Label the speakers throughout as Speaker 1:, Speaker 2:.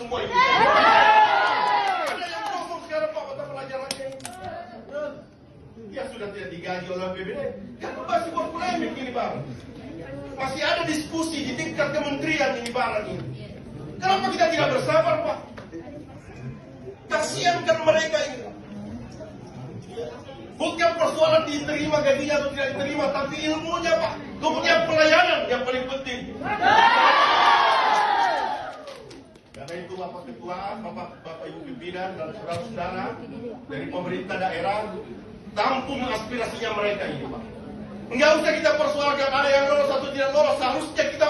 Speaker 1: semua ini. Ada yang kosong sekarang Pak mata pelajarannya. Ya sudah tidak digaji oleh APBD. Kan masih buat polemik ini Bang. Masih ada diskusi di tingkat kementerian ini barang ini. Kenapa kita tidak bersabar Pak? Kasihankan mereka ini. Bukan persoalan diterima gajinya atau tidak diterima, tapi ilmunya Pak. Kemudian pelayanan yang paling penting. Karena itu Bapak Ketua, Bapak Ibu pimpinan dan saudara-saudara dari pemerintah daerah, tampung aspirasinya mereka ini Pak. Enggak usah kita persoalkan ada yang lolos atau tidak lolos. Seharusnya kita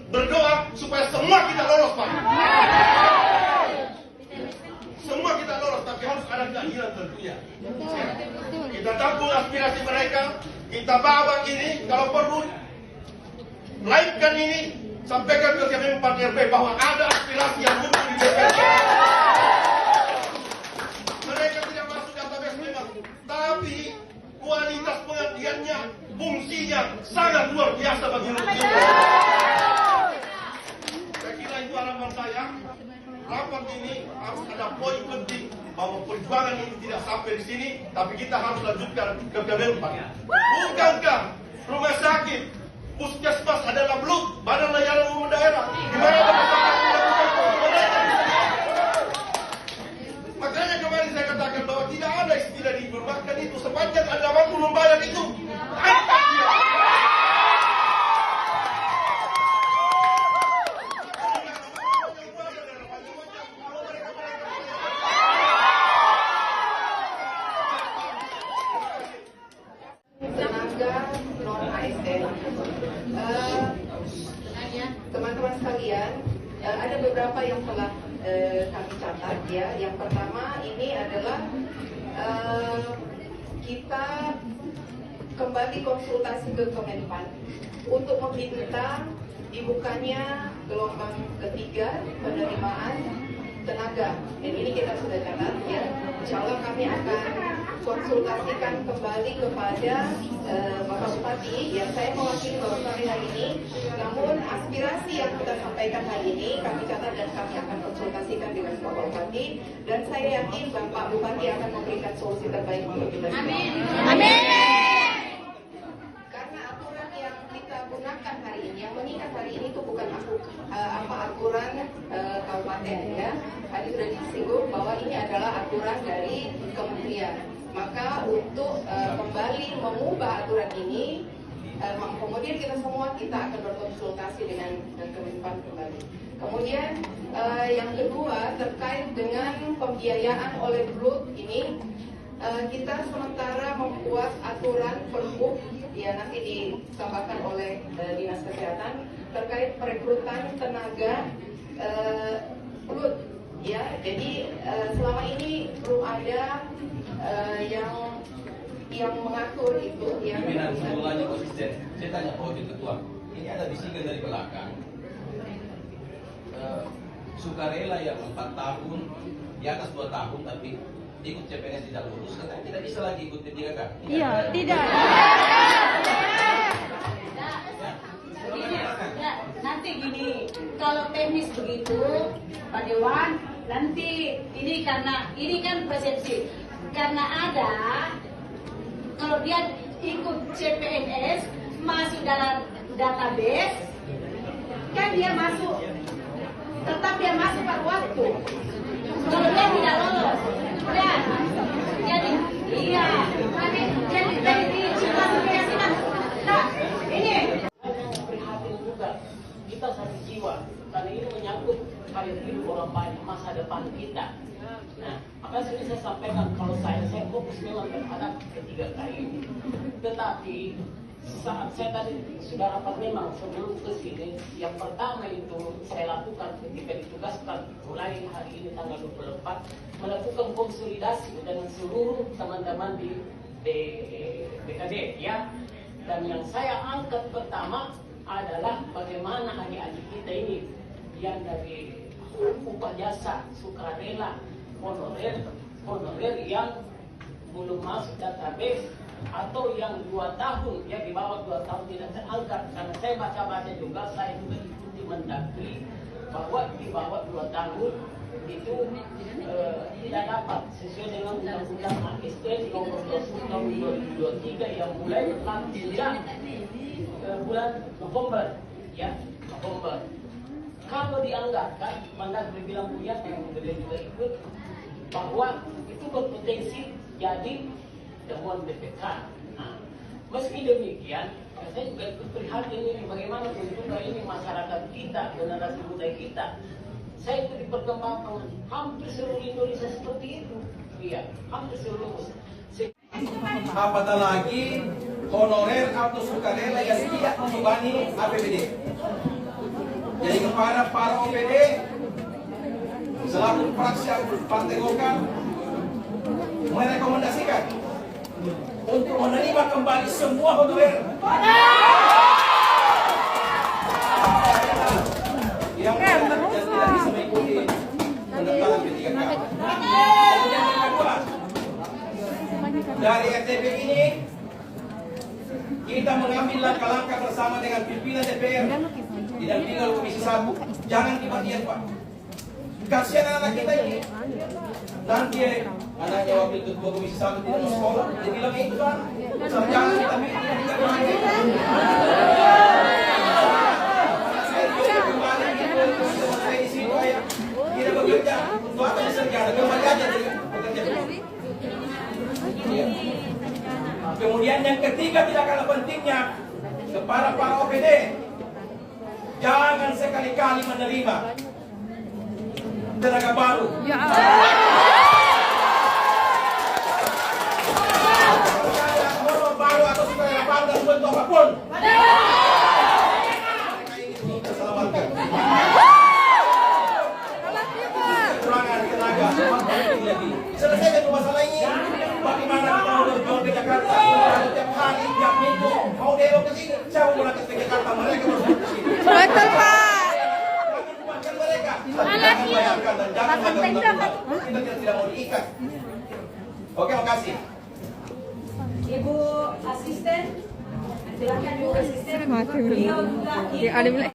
Speaker 1: berdoa supaya semua kita lolos Pak. Semua kita lolos, tapi harus ada keadilan tentunya. Kita tampung aspirasi mereka, kita bawa ini, kalau perlu live-kan ini, sampaikan ke Kemenpan RB bahwa ada aspirasi yang muncul di DPR. Mereka tidak masuk database memang, tapi kualitas pengabdiannya, fungsinya sangat luar biasa bagi rakyat. Saya kira itu harapan saya. Rapat ini harus ada poin penting bahwa perjuangan ini tidak sampai di sini, tapi kita harus lanjutkan ke Kemenpan. Bukankah rumah sakit, puskesmas adalah BLUT, Badan Layanan Umum Daerah, di mana makanya kemarin saya katakan bahwa tidak ada istilah dipermakan itu sepanjang ada waktu membayar itu.
Speaker 2: Teman-teman sekalian, ada beberapa yang telah kami catat ya. Yang pertama ini adalah kita kembali konsultasi ke Kemenpan untuk meminta dibukanya gelombang ketiga penerimaan tenaga. Dan ini kita sudah catat ya. Insya Allah kami akan konsultasikan kembali kepada Bapak Bupati yang saya mewakili Bapak Bupati hari ini. Namun aspirasi yang kita sampaikan hari ini kami catat dan kami akan konsultasikan dengan Bapak Bupati, dan saya yakin Bapak Bupati akan memberikan solusi terbaik untuk kita semua.
Speaker 3: Amin. Amin.
Speaker 2: Karena aturan yang kita gunakan hari ini, yang mengikat hari ini itu bukan aturan kabupaten ya. Tadi sudah disinggung bahwa ini adalah aturan dari kementerian. Maka untuk kembali mengubah aturan ini, kemudian kita semua akan berkonsultasi dengan Kemenpan kembali. Kemudian yang kedua terkait dengan pembiayaan oleh BLUT ini, kita sementara membuat aturan Pergub ya, nanti ditambahkan oleh Dinas Kesehatan terkait perekrutan tenaga BLUT ya. Jadi selama ini belum ada yang mengatur itu ya.
Speaker 4: Pimpinan semulanya konsisten. Saya tanya Pak Wakil Ketua, ini ada bisikan dari belakang. Sukarela yang 4 tahun, di atas 2 tahun tapi ikut CPNS tidak lulus, katanya tidak bisa lagi ikut P3K.
Speaker 3: Iya, tidak. Nanti gini, kalau teknis begitu, Pak Dewan, nanti ini karena ini kan persepsi. Karena ada, kalau dia ikut CPNS masuk dalam database, kan dia masuk, tetap dia masuk pada waktu. Kalau dia tidak lolos, ya, jadi iya, jadi disimpan. Nah, ini
Speaker 5: prihatin juga, kita sakit jiwa karena ini menyangkut karir hidup orang banyak, masa depan kita. Nah, maka saya sampaikan kalau saya fokus memang terhadap ketiga kali. Tetapi saat saya tadi sudah rapat memang sebelum ke sini, yang pertama itu saya lakukan ketika ditugaskan mulai hari ini tanggal 24 melakukan konsolidasi dengan seluruh teman-teman di BKD ya. Dan yang saya angkat pertama adalah bagaimana adik-adik kita ini yang dari upah jasa, sukarela, honorer yang belum masuk database atau yang 2 tahun ya, di bawah 2 tahun tidak terangkat. Karena saya baca-baca juga, saya juga ikuti Mendagri bahwa di bawah 2 tahun itu tidak dapat sesuai dengan Undang-Undang ASN nomor 20 tahun 2023 yang mulai sejak bulan November, ya November. Kalau dianggarkan, Mandat berbilang punya yang beliau juga ikut bahwa itu berpotensi jadi temuan BPK. Nah, meski demikian, saya juga ikut prihatin ini bagaimana tentunya ini masyarakat kita, generasi muda kita. Saya itu diperkembangkan hampir seluruh Indonesia seperti itu. Iya, hampir seluruh.
Speaker 4: Apatah lagi honorer atau sukarela yang tidak membebani APBD. Jadi kepada para OPD selaku fraksi Partai Golkar merekomendasikan untuk menerima kembali semua honorer yang tidak bisa mengikuti pendaftaran P3K. Kemudian yang kedua, dari RTP ini kita mengambil langkah-langkah bersama dengan pimpinan DPR didampingi oleh Komisi 1. Jangan diam Pak. Kasihan anak kita ini. Nanti anaknya wakil ketua Komisi 1 tidak mau sekolah, dia bilang itu kan jangan kita bikin tidak berani. Kembali saya di sini kayak tidak bekerja untuk apa disergana kembali aja jadi bekerja. Kemudian yang ketiga tidak kalah pentingnya kepada para OPD, jangan sekali-kali menerima tenaga baru. Baru atau sukarela baru dan bentuk apapun. Terselamatkan. Kekurangan tenaga lagi. Selesaikan masalah ini. Bagaimana kita mau berjuang ke Jakarta? Setiap hari, tiap minggu mau demo ke sini. Siapa mau berangkat ke Jakarta? Mereka harus ke sini.
Speaker 6: Betul Pak.
Speaker 4: Jangan buatkan mereka. Jangan bayarkan dan jangan lakukan. Kita tidak mau diikat. Oke, makasih.
Speaker 3: Ibu asisten, silakan Ibu asisten.
Speaker 6: Mati.
Speaker 3: Beliau juga
Speaker 6: Ya, ada